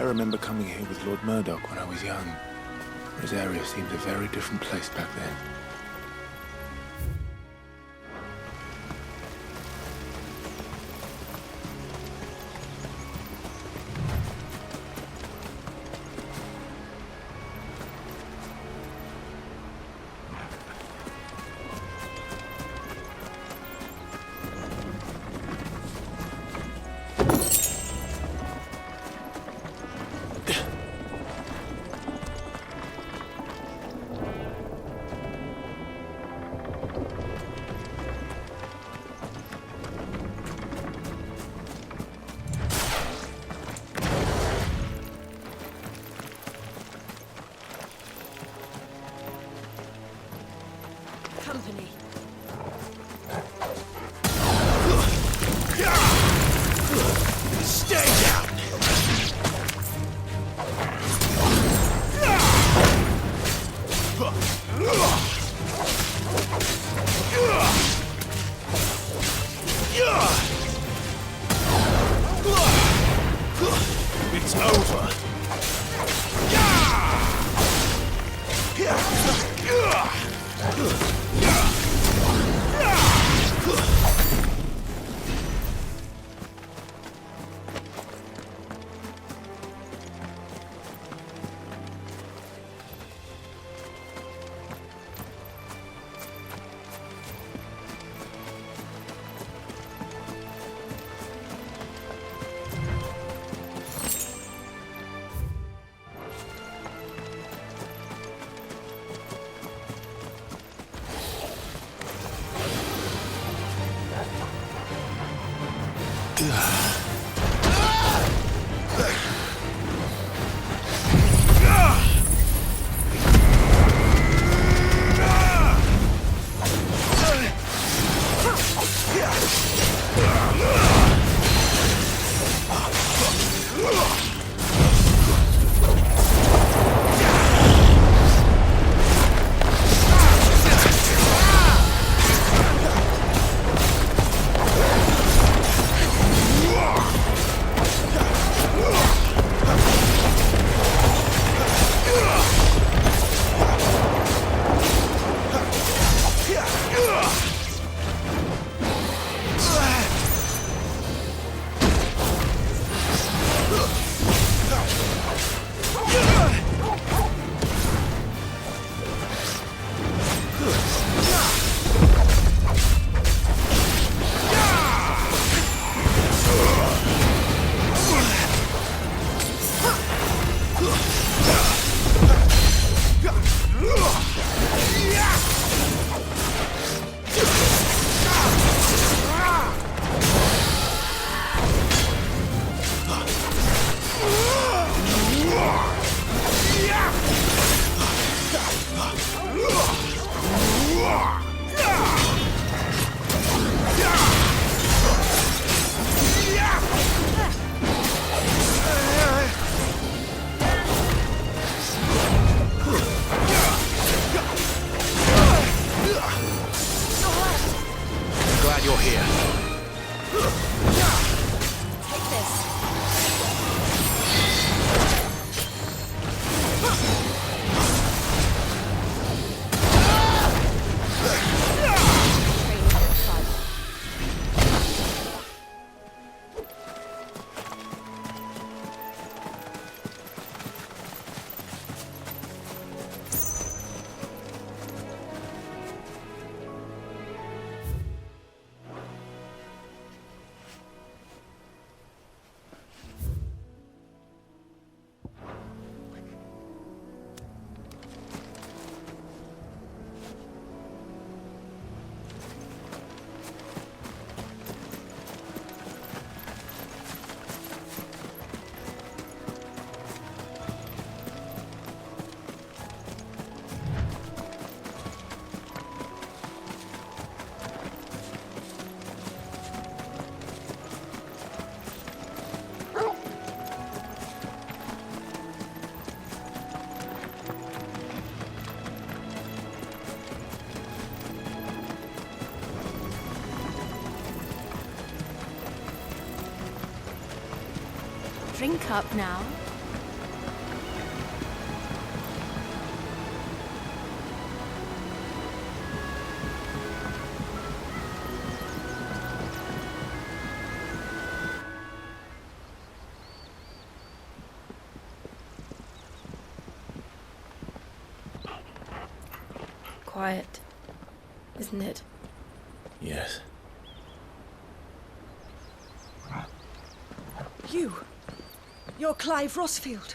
remember coming here with Lord Murdoch when I was young. Rosaria seemed a very different place back then. Company. Stay down! It's over. Glad you're here. Take this. Drink up now. quiet, isn't it? Yes. You're Clive Rossfield.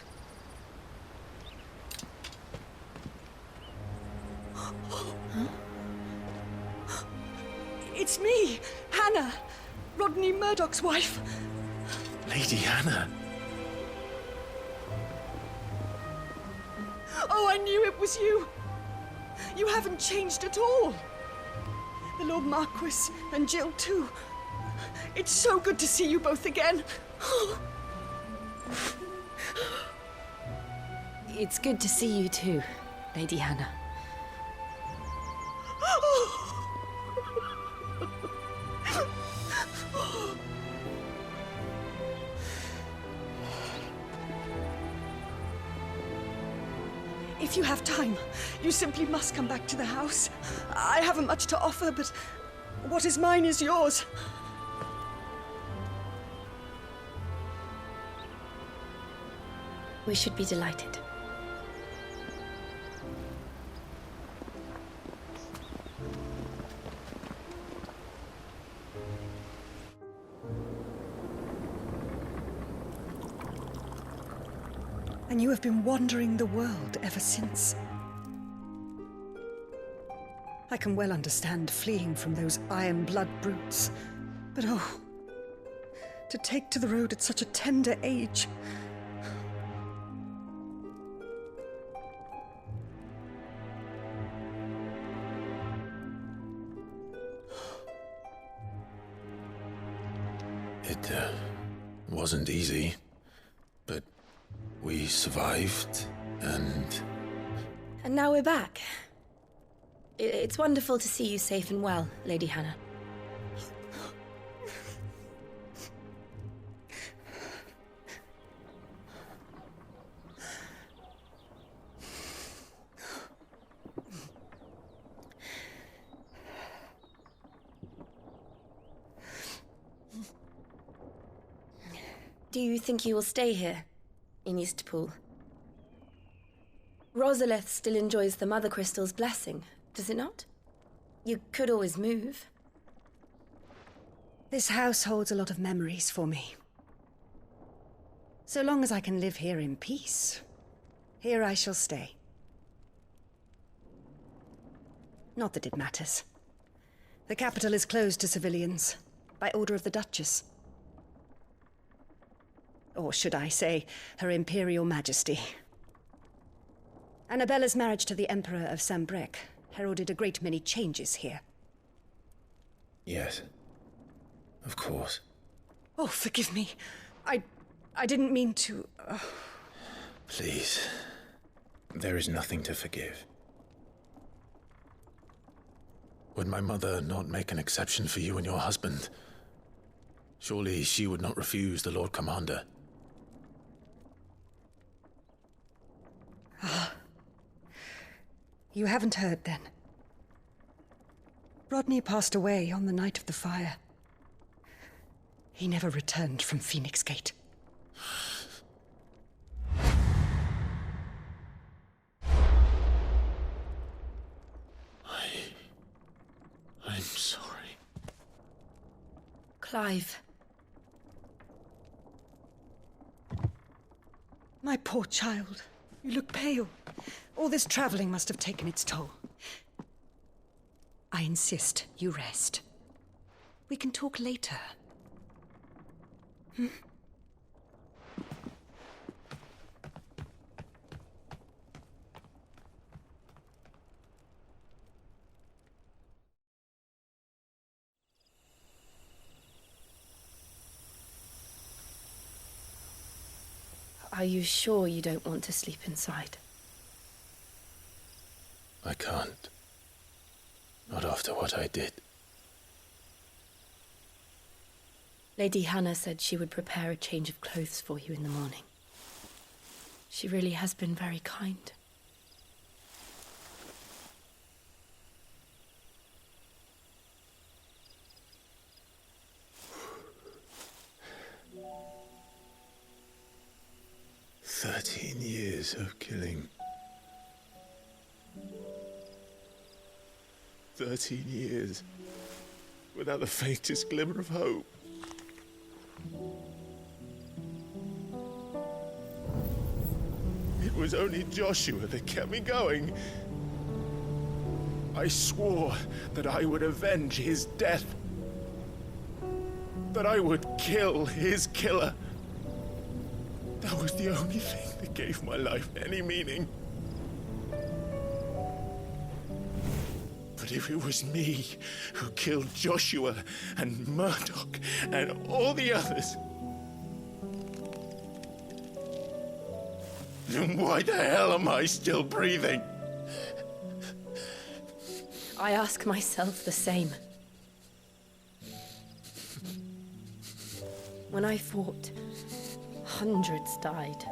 It's me, Hannah, Rodney Murdoch's wife. Lady Hannah. Oh, I knew it was you. You haven't changed at all. The Lord Marquis and Jill too. It's so good to see you both again. It's good to see you too, Lady Hannah. If you have time, you simply must come back to the house. I haven't much to offer, but what is mine is yours. We should be delighted. And you have been wandering the world ever since. I can well understand fleeing from those iron blood brutes. But oh, to take to the road at such a tender age. It wasn't easy, but we survived, and now we're back. It's wonderful to see you safe and well, Lady Hannah. Do you think you will stay here, in Eastpool? Rosalith still enjoys the Mother Crystal's blessing, does it not? You could always move. This house holds a lot of memories for me. So long as I can live here in peace, here I shall stay. Not that it matters. The capital is closed to civilians, by order of the Duchess. Or should I say, Her Imperial Majesty. Annabella's marriage to the Emperor of Sambrec heralded a great many changes here. yes, of course. Oh, forgive me. I didn't mean to... Please, there is nothing to forgive. Would my mother not make an exception for you and your husband? Surely she would not refuse the Lord Commander. You haven't heard, then. Rodney passed away on the night of the fire. He never returned from Phoenix Gate. I'm sorry. Clive. My poor child. You look pale. All this traveling must have taken its toll. I insist you rest. We can talk later. Are you sure you don't want to sleep inside? I can't. Not after what I did. Lady Hannah said she would prepare a change of clothes for you in the morning. She really has been very kind. "13 years of killing. 13 years, without the faintest glimmer of hope. It was only Joshua that kept me going. I swore that I would avenge his death. That I would kill his killer. That was the only thing that gave my life any meaning. But if it was me who killed Joshua and Murdoch and all the others, then why the hell am I still breathing? I ask myself the same. When I fought, hundreds died.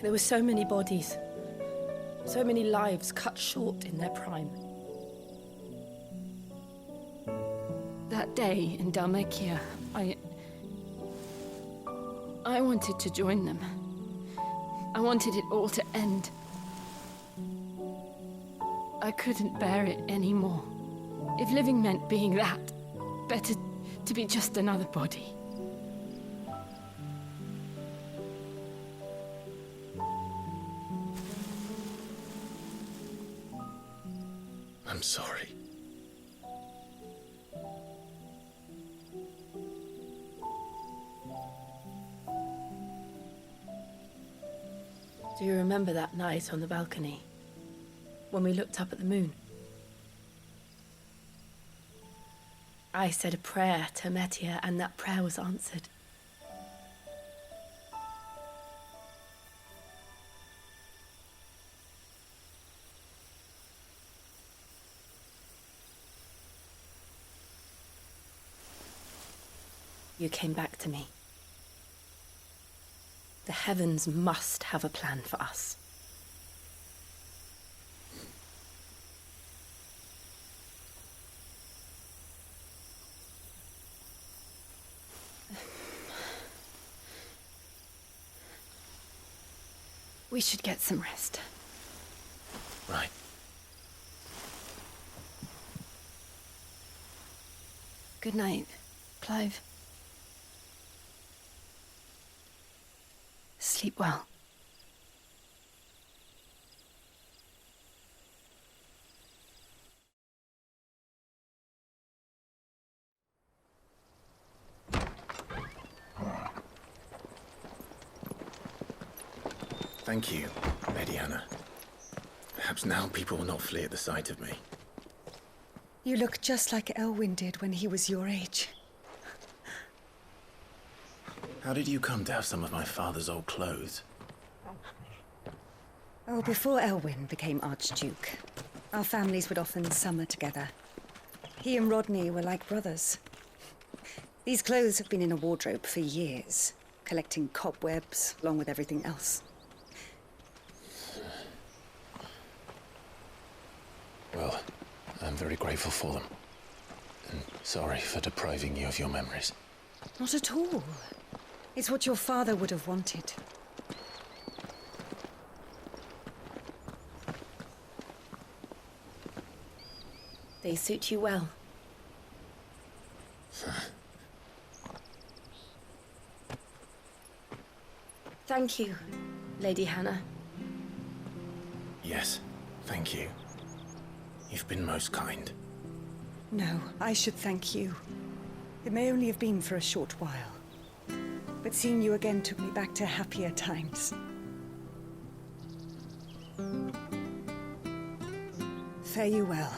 There were so many bodies, so many lives cut short in their prime. That day in Dalmatia, I wanted to join them. I wanted it all to end. I couldn't bear it anymore. If living meant being that, better to be just another body. I'm sorry. Do you remember that night on the balcony, when we looked up at the moon? I said a prayer to Metia, and that prayer was answered. You came back to me. The heavens must have a plan for us. We should get some rest. Right. Good night, Clive. Sleep well. Thank you, Lady Hannah. Perhaps now people will not flee at the sight of me. You look just like Elwyn did when he was your age. How did you come to have some of my father's old clothes? Oh, before Elwyn became Archduke, our families would often summer together. He and Rodney were like brothers. These clothes have been in a wardrobe for years, collecting cobwebs along with everything else. Well, I'm very grateful for them. And sorry for depriving you of your memories. Not at all. It's what your father would have wanted. They suit you well. Thank you, Lady Hannah. Yes, thank you. You've been most kind. No, I should thank you. It may only have been for a short while, but seeing you again took me back to happier times. Fare you well,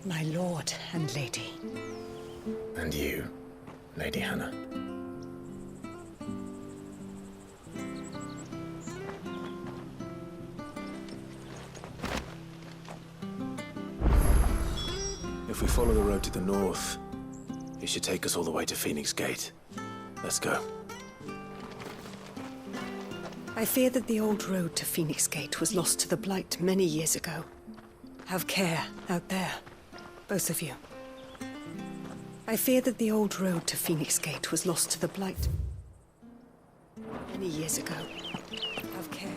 my lord and lady. And you, Lady Hannah. If we follow the road to the north, it should take us all the way to Phoenix Gate. Let's go. I fear that the old road to Phoenix Gate was lost to the Blight many years ago. Have care out there, both of you. I fear that the old road to Phoenix Gate was lost to the Blight many years ago. Have care.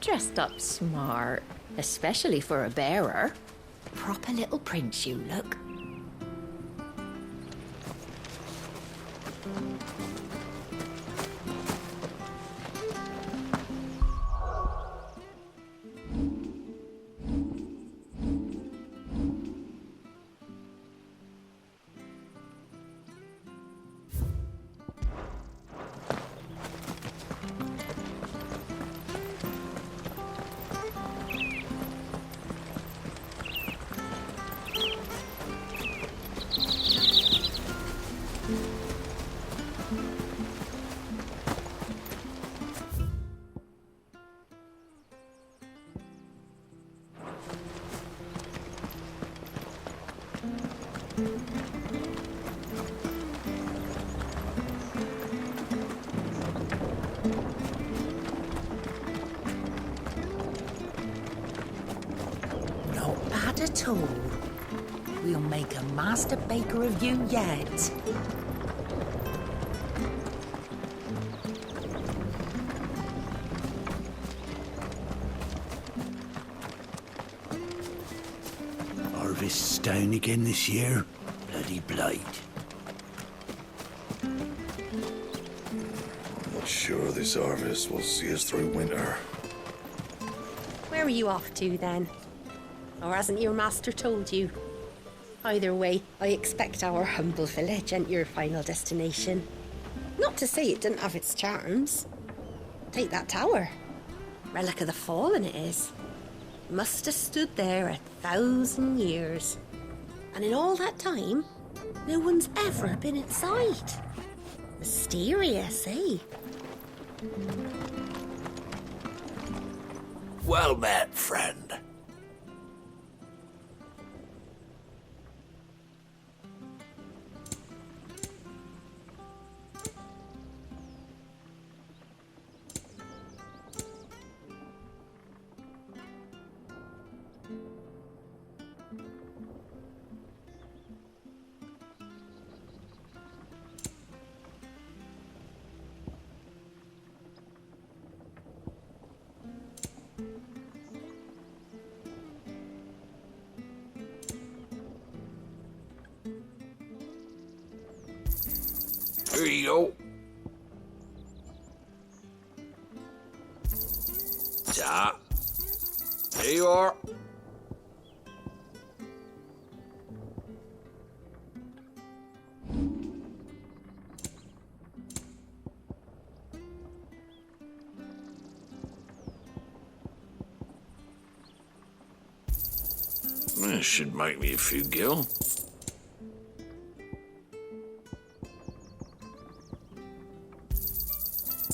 Dressed up smart, especially for a bearer. Proper little prince you look. Not bad at all. We'll make a master baker of you yet. Harvest's down again this year. Bloody blight. I'm not sure this harvest will see us through winter. Where are you off to, then? Or hasn't your master told you? Either way, I expect our humble village ain't your final destination. Not to say it didn't have its charms. Take that tower. Relic of the Fallen it is. Must have stood there 1,000 years. And in all that time, no one's ever been inside. Mysterious, eh? Well met, friend. Here you go. Ta. There you are. This should make me a few gil.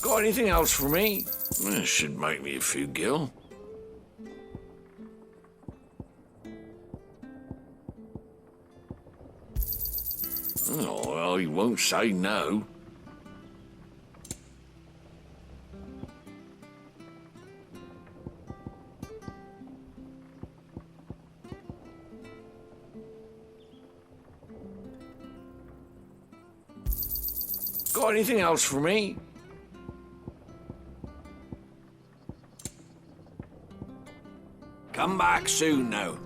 Got anything else for me? This should make me a few gil. Oh, well, he won't say no. Got anything else for me? Come back soon now.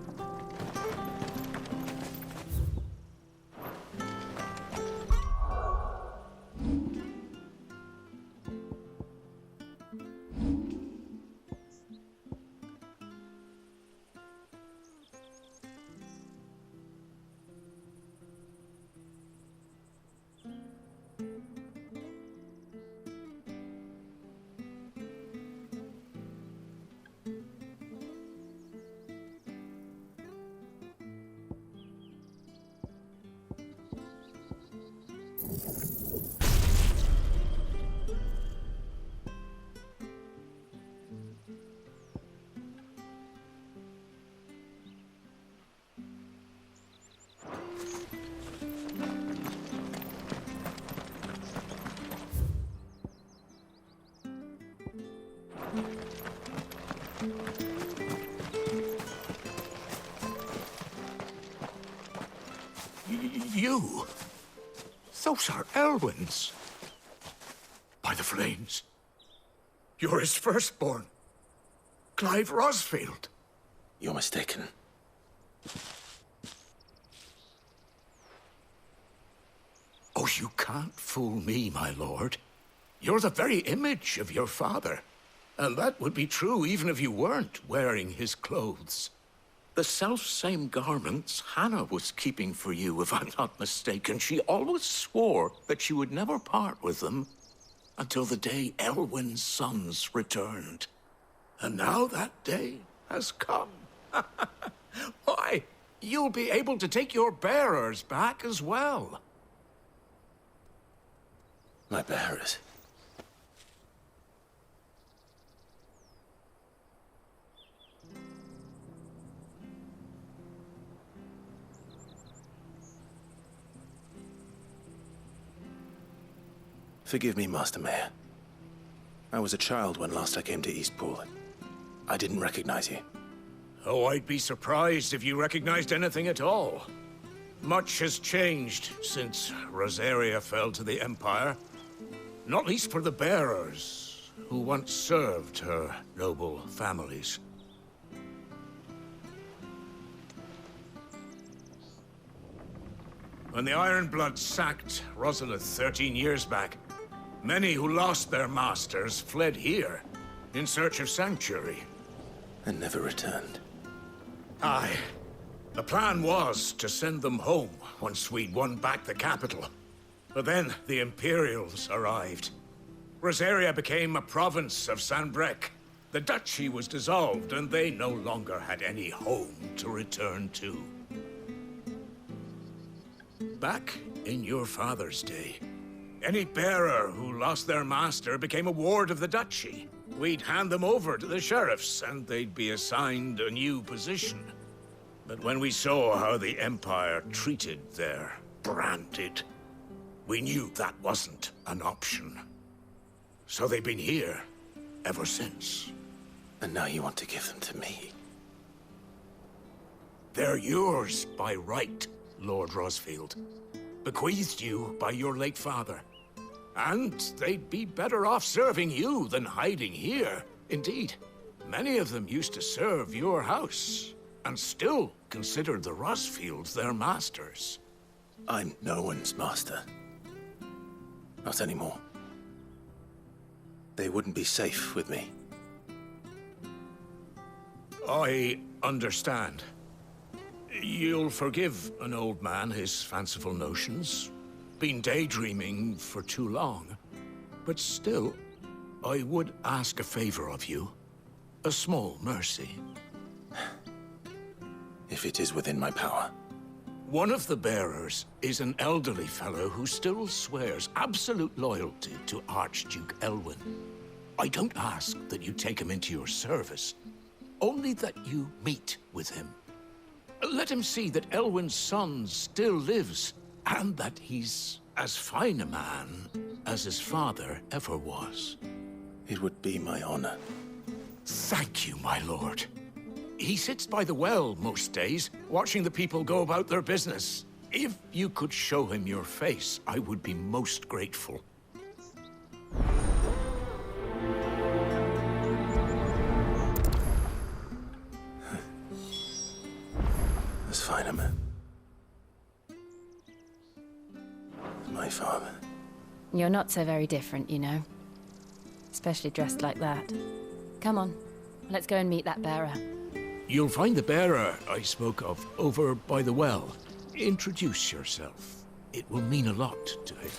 You? Those are Elwyn's. By the flames. You're his firstborn. Clive Rosfield. You're mistaken. Oh, you can't fool me, my lord. You're the very image of your father. And that would be true even if you weren't wearing his clothes. The self-same garments Hannah was keeping for you, if I'm not mistaken. She always swore that she would never part with them until the day Elwyn's sons returned. And now that day has come. Why, you'll be able to take your bearers back as well. My bearers. Forgive me, Master Mayor. I was a child when last I came to Eastpool. I didn't recognize you. Oh, I'd be surprised if you recognized anything at all. Much has changed since Rosaria fell to the Empire. Not least for the bearers, who once served her noble families. When the Ironbloods sacked Rosalith 13 years back, many who lost their masters fled here in search of sanctuary. And never returned. Aye. The plan was to send them home once we'd won back the capital. But then the Imperials arrived. Rosaria became a province of Sanbreque. The duchy was dissolved, and they no longer had any home to return to. Back in your father's day, any bearer who lost their master became a ward of the duchy. We'd hand them over to the sheriffs, and they'd be assigned a new position. But when we saw how the Empire treated their branded, we knew that wasn't an option. So they've been here ever since. And now you want to give them to me? They're yours by right, Lord Rosfield. Bequeathed you by your late father. And they'd be better off serving you than hiding here. Indeed, many of them used to serve your house, and still considered the Rosfields their masters. I'm no one's master. Not anymore. They wouldn't be safe with me. I understand. You'll forgive an old man his fanciful notions. Been daydreaming for too long. But still, I would ask a favor of you. A small mercy. If it is within my power. One of the bearers is an elderly fellow who still swears absolute loyalty to Archduke Elwyn. I don't ask that you take him into your service, only that you meet with him. Let him see that Elwyn's son still lives, and that he's as fine a man as his father ever was. It would be my honor. Thank you, my lord. He sits by the well most days, watching the people go about their business. If you could show him your face, I would be most grateful. As fine a man. My father. You're not so very different, you know. Especially dressed like that. Come on, let's go and meet that bearer. You'll find the bearer I spoke of over by the well. Introduce yourself. It will mean a lot to him.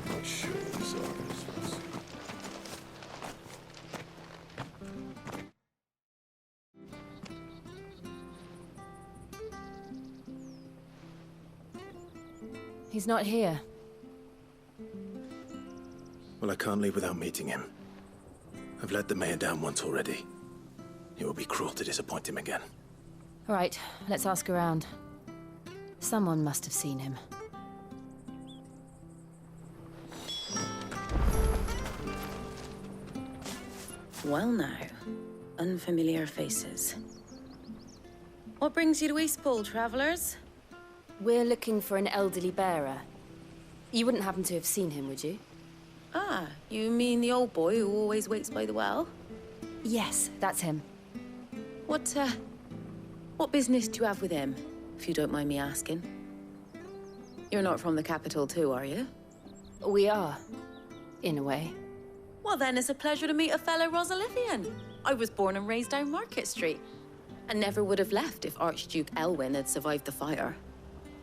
Not sure this artist was. He's not here. Well, I can't leave without meeting him. I've let the mayor down once already. It would be cruel to disappoint him again. All right, let's ask around. Someone must have seen him. Well now, unfamiliar faces. What brings you to Eastpool, travellers? We're looking for an elderly bearer. You wouldn't happen to have seen him, would you? Ah, you mean the old boy who always waits by the well? Yes, that's him. What business do you have with him, if you don't mind me asking? You're not from the capital too, are you? We are, in a way. Well then, it's a pleasure to meet a fellow Rosalithian. I was born and raised down Market Street, and never would have left if Archduke Elwyn had survived the fire.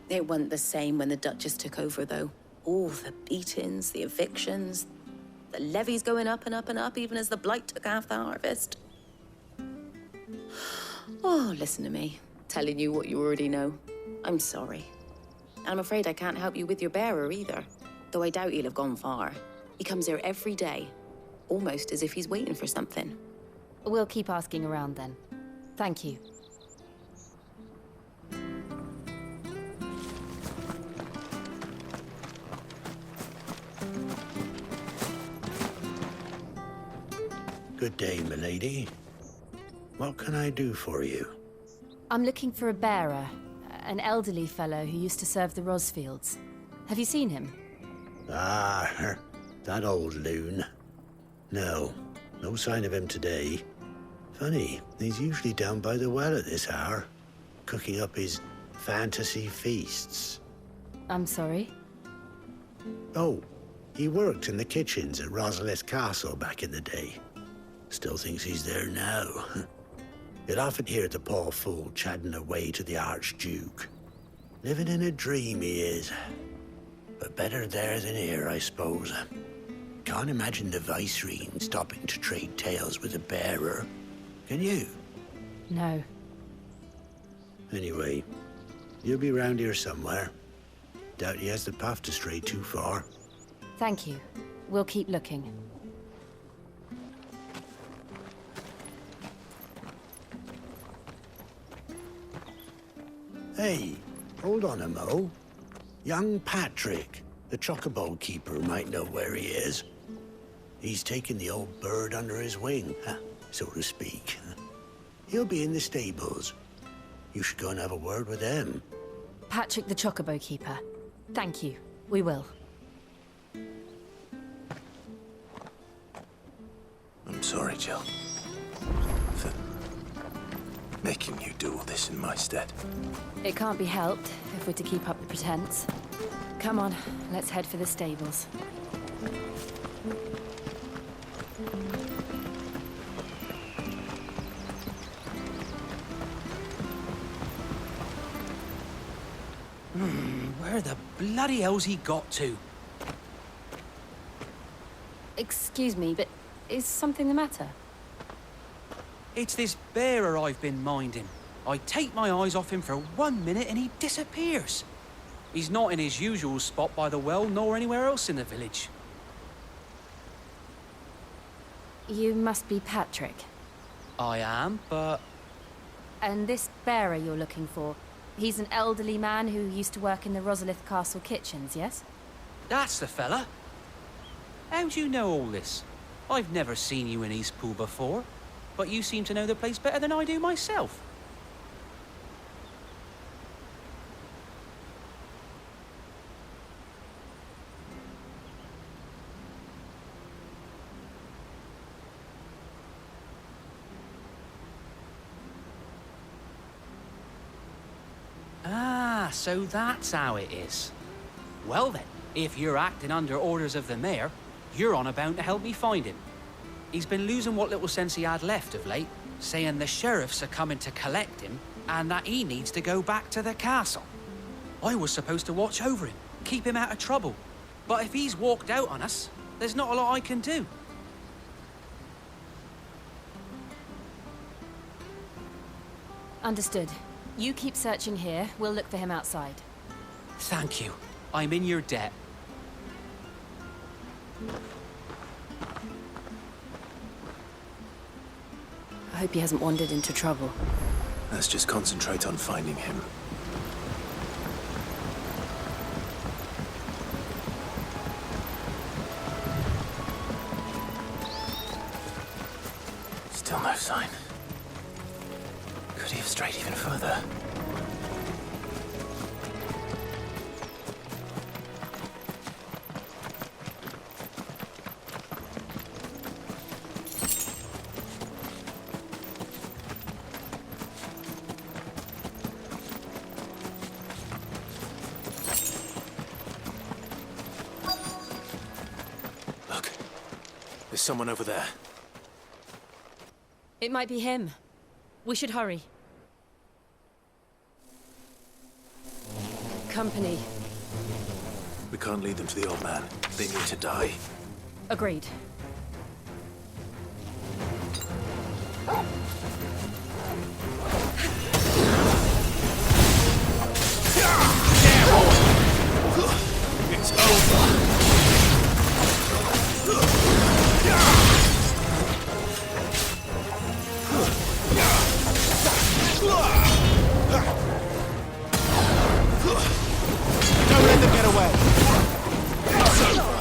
It wasn't the same when the Duchess took over, though. All the beatings, the evictions, the levies going up and up and up, even as the blight took half the harvest. Oh, listen to me, telling you what you already know. I'm sorry. I'm afraid I can't help you with your bearer either, though I doubt he'll have gone far. He comes here every day, almost as if he's waiting for something. We'll keep asking around then. Thank you. Good day, milady. What can I do for you? I'm looking for a bearer, an elderly fellow who used to serve the Rosfields. Have you seen him? Ah, that old loon. No sign of him today. Funny, he's usually down by the well at this hour, cooking up his fantasy feasts. I'm sorry? Oh, he worked in the kitchens at Rosalith Castle back in the day. Still thinks he's there now. You'd often hear the poor fool chatting away to the Archduke. Living in a dream he is. But better there than here, I suppose. Can't imagine the Viceroy stopping to trade tales with a bearer. Can you? No. Anyway, you'll be round here somewhere. Doubt he has the path to stray too far. Thank you. We'll keep looking. Hey, hold on a mo. Young Patrick, the chocobo keeper, might know where he is. He's taken the old bird under his wing, so to speak. He'll be in the stables. You should go and have a word with him. Patrick the Chocobo Keeper. Thank you. We will. I'm sorry, Jill, for making you do all this in my stead. It can't be helped if we're to keep up the pretense. Come on, let's head for the stables. Where the bloody hell's he got to? Excuse me, but is something the matter? It's this bearer I've been minding. I take my eyes off him for 1 minute and he disappears. He's not in his usual spot by the well, nor anywhere else in the village. You must be Patrick. I am, but... And this bearer you're looking for, he's an elderly man who used to work in the Rosalith Castle kitchens, yes? That's the fella. How do you know all this? I've never seen you in Eastpool before, but you seem to know the place better than I do myself. Ah, so that's how it is. Well then, if you're acting under orders of the mayor, you're on about to help me find him. He's been losing what little sense he had left of late, saying the sheriffs are coming to collect him and that he needs to go back to the castle. I was supposed to watch over him, keep him out of trouble. But if he's walked out on us, there's not a lot I can do. Understood. You keep searching here, we'll look for him outside. Thank you. I'm in your debt. I hope he hasn't wandered into trouble. Let's just concentrate on finding him. Still no sign. Could he have strayed even further? There's someone over there. It might be him. We should hurry. Company. We can't lead them to the old man. They need to die. Agreed. It's over. Don't let them get away. It's over.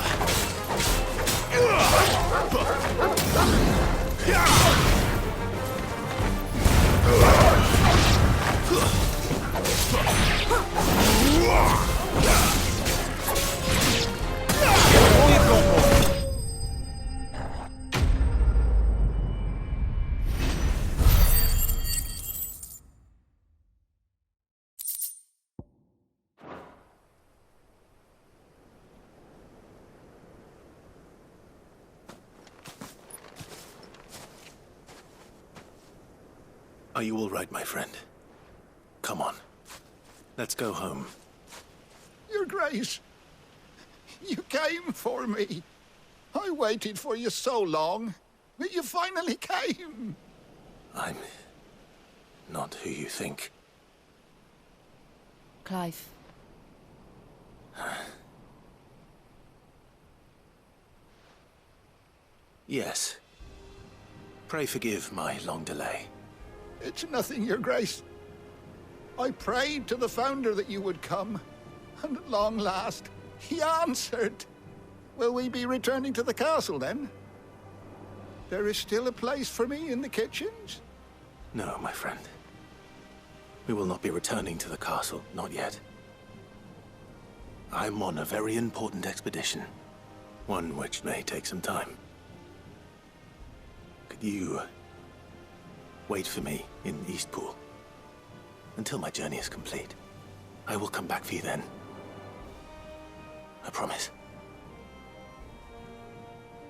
Are you all right, my friend? Come on. Let's go home. Your Grace, you came for me. I waited for you so long, but you finally came. I'm not who you think. Clive. Yes. Pray forgive my long delay. It's nothing, Your Grace. I prayed to the Founder that you would come, and at long last, he answered. Will we be returning to the castle, then? There is still a place for me in the kitchens? No, my friend. We will not be returning to the castle, not yet. I'm on a very important expedition. One which may take some time. Could you wait for me in Eastpool until my journey is complete? I will come back for you then. I promise.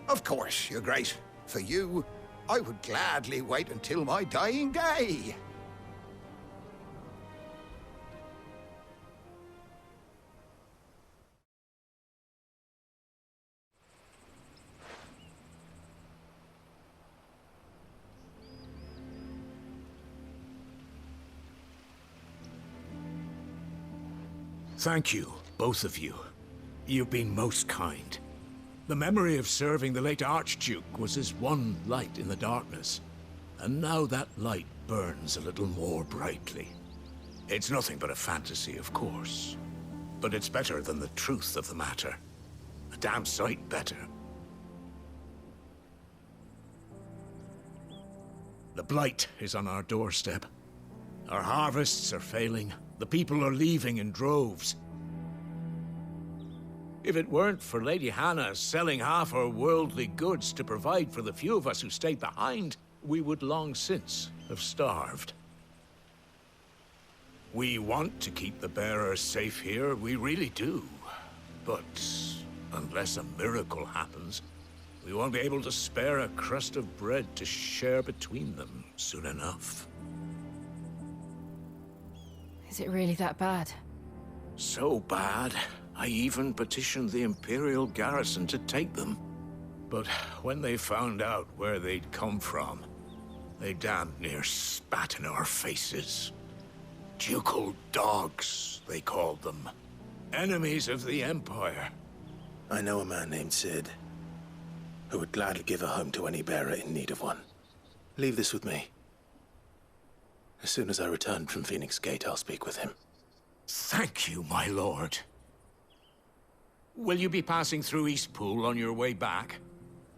Of course, Your Grace. For you, I would gladly wait until my dying day. Thank you, both of you. You've been most kind. The memory of serving the late Archduke was as one light in the darkness, and now that light burns a little more brightly. It's nothing but a fantasy, of course, but it's better than the truth of the matter. A damn sight better. The blight is on our doorstep. Our harvests are failing. The people are leaving in droves. If it weren't for Lady Hannah selling half her worldly goods to provide for the few of us who stayed behind, we would long since have starved. We want to keep the bearers safe here, we really do. But unless a miracle happens, we won't be able to spare a crust of bread to share between them soon enough. Is it really that bad? So bad, I even petitioned the Imperial garrison to take them. But when they found out where they'd come from, they damn near spat in our faces. Ducal dogs, they called them. Enemies of the Empire. I know a man named Sid, who would gladly give a home to any bearer in need of one. Leave this with me. As soon as I return from Phoenix Gate, I'll speak with him. Thank you, my lord. Will you be passing through Eastpool on your way back?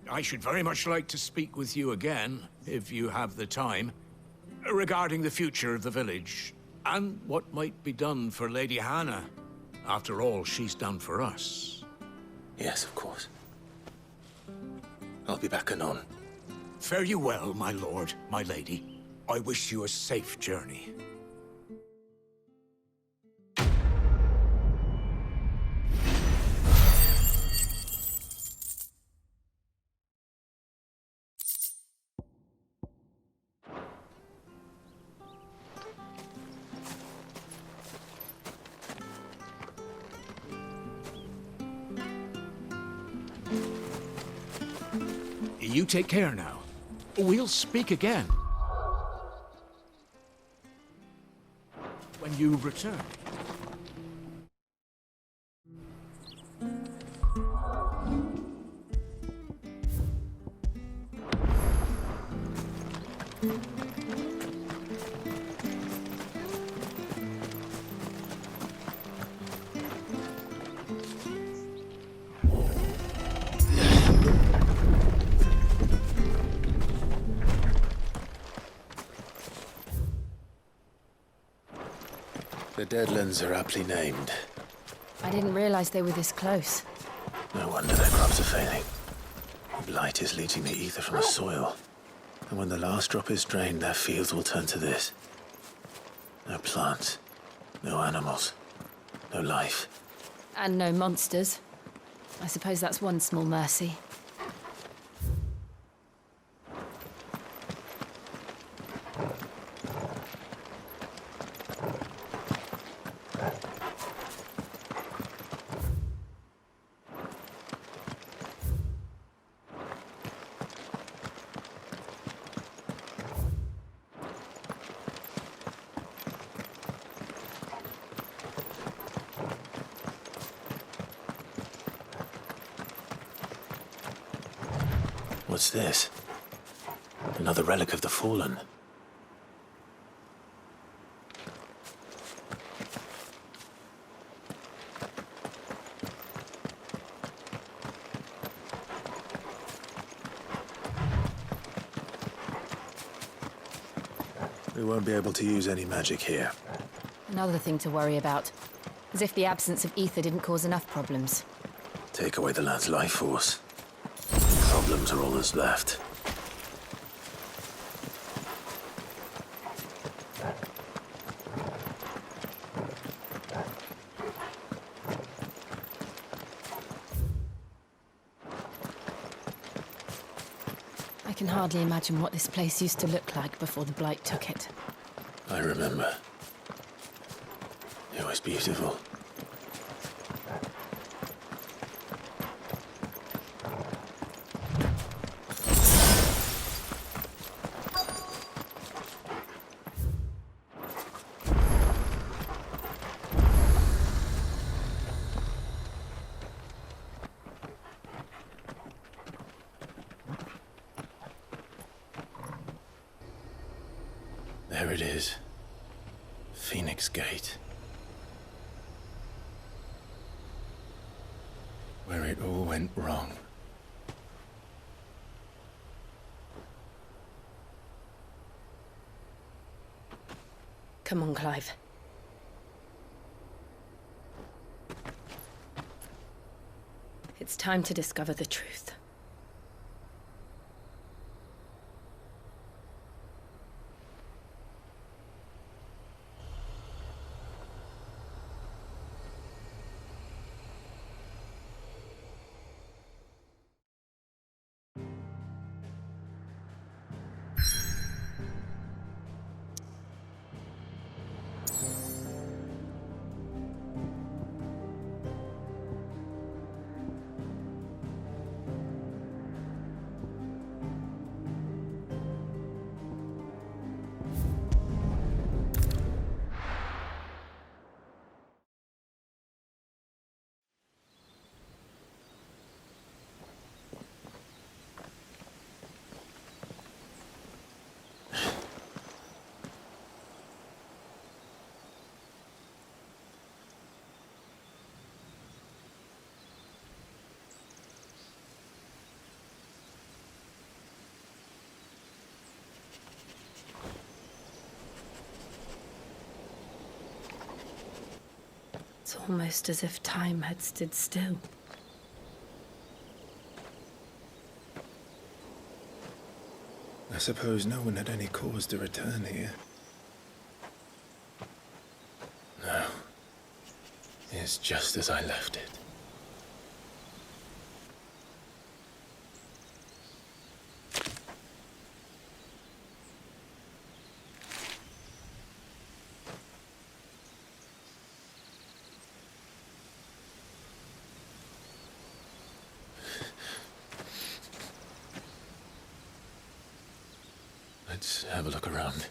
I should very much like to speak with you again, if you have the time, regarding the future of the village, and what might be done for Lady Hannah. After all she's done for us. Yes, of course. I'll be back anon. Fare you well, my lord, my lady. I wish you a safe journey. You take care now. We'll speak again. When you return. The Deadlands are aptly named. I didn't realize they were this close. No wonder their crops are failing. The blight is leaching the ether from the soil. And when the last drop is drained, their fields will turn to this. No plants, no animals, no life. And no monsters. I suppose that's one small mercy. What's this? Another relic of the Fallen. We won't be able to use any magic here. Another thing to worry about. As if the absence of ether didn't cause enough problems. Take away the land's life force. Problems are all that's left. I can hardly imagine what this place used to look like before the Blight took it. I remember. It was beautiful. There it is. Phoenix Gate. Where it all went wrong. Come on, Clive. It's time to discover the truth. It's almost as if time had stood still. I suppose no one had any cause to return here. No. It's just as I left it. Let's have a look around.